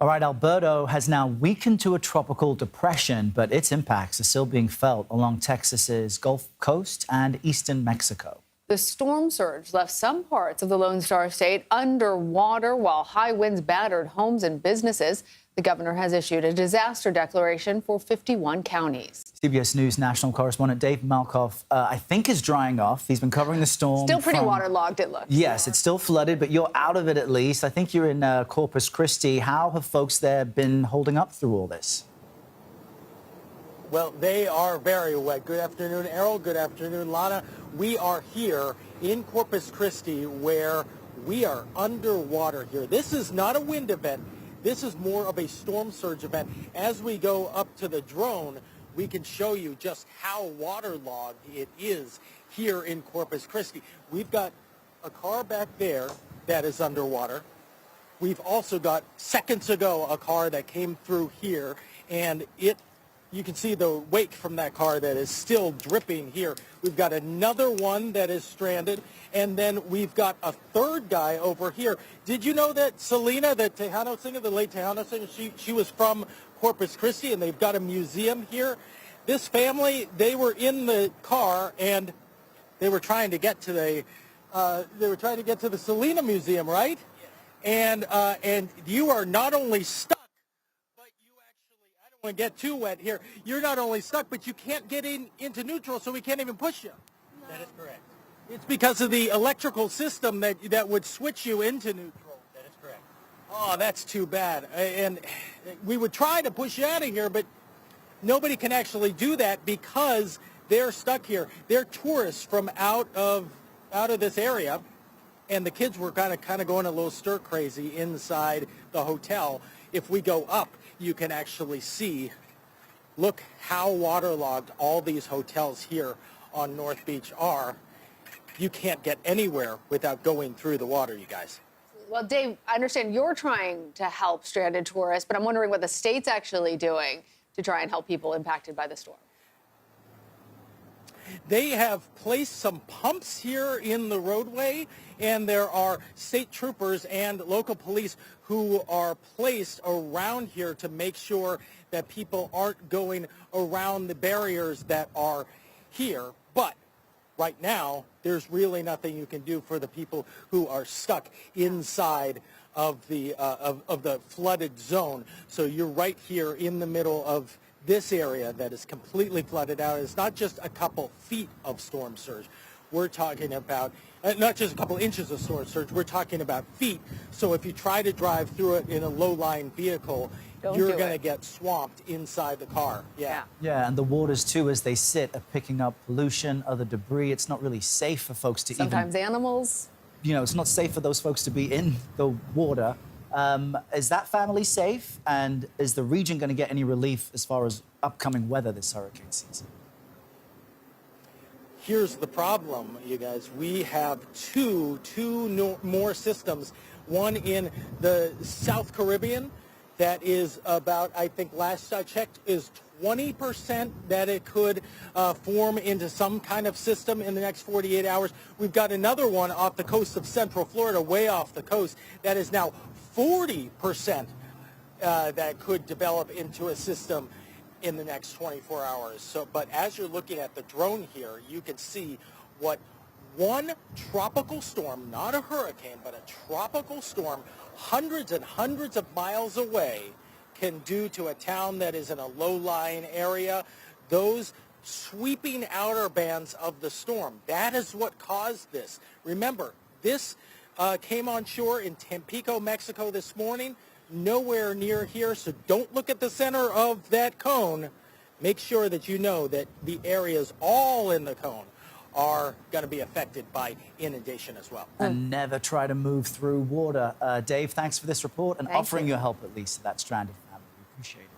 All right, Alberto has now weakened to a tropical depression, but its impacts are still being felt along Texas's Gulf Coast and eastern Mexico. The storm surge left some parts of the Lone Star State underwater while high winds battered homes and businesses. The governor has issued a disaster declaration for 51 counties. CBS News national correspondent Dave Malkoff, I think, is drying off. He's been covering the storm. Still pretty waterlogged, it looks. Yes, it's still flooded, but you're out of it at least. I think you're in Corpus Christi. How have folks there been holding up through all this? Well, they are very wet. Good afternoon, Errol. Good afternoon, Lana. We are here in Corpus Christi where we are underwater here. This is not a wind event. This is more of a storm surge event. As we go up to the drone, we can show you just how waterlogged it is here in Corpus Christi. We've got a car back there that is underwater. We've also got, seconds ago, a car that came through here, and you can see the wake from that car that is still dripping here. We've got another one that is stranded, and then we've got a third guy over here. Did you know that Selena, the Tejano singer, the late Tejano singer, she was from Corpus Christi, and they've got a museum here? This family, they were in the car, and they were trying to get to the Selena Museum, right? And you are not only stuck, and get too wet here. You're not only stuck, but you can't get into neutral, so we can't even push you. No. That is correct. It's because of the electrical system that would switch you into neutral. That is correct. Oh, that's too bad. And we would try to push you out of here, but nobody can actually do that because they're stuck here. They're tourists from out of this area, and the kids were kind of going a little stir crazy inside the hotel. If we go up, you can actually see, look how waterlogged all these hotels here on North Beach are. You can't get anywhere without going through the water, you guys. Well, Dave, I understand you're trying to help stranded tourists, but I'm wondering what the state's actually doing to try and help people impacted by the storm. They have placed some pumps here in the roadway, and there are state troopers and local police who are placed around here to make sure that people aren't going around the barriers that are here. But right now, there's really nothing you can do for the people who are stuck inside of the flooded zone. So you're right here in the middle of this area that is completely flooded out. It's not just a couple feet of storm surge. We're talking about not just a couple inches of storm surge. We're talking about feet. So if you try to drive through it in a low-lying vehicle, you're going to get swamped inside the car. Yeah, and the waters, too, as they sit, are picking up pollution, other debris. It's not really safe for folks to Sometimes animals. You know, it's not safe for those folks to be in the water. Is that family safe? And is the region going to get any relief as far as upcoming weather this hurricane season? Here's the problem, you guys. We have two more systems. One in the South Caribbean that is about, I think last I checked, is 20% that it could form into some kind of system in the next 48 hours. We've got another one off the coast of Central Florida, way off the coast, that is now 40% that could develop into a system in the next 24 hours. So, but as you're looking at the drone here, you can see what one tropical storm, not a hurricane, but a tropical storm, hundreds and hundreds of miles away, can do to a town that is in a low-lying area. Those sweeping outer bands of the storm, that is what caused this. Remember, this came on shore in Tampico, Mexico this morning, nowhere near here, so don't look at the center of that cone. Make sure that you know that the areas all in the cone are going to be affected by inundation as well. And never try to move through water. Dave, thanks for this report and offering your help at least to that stranded family. We appreciate it.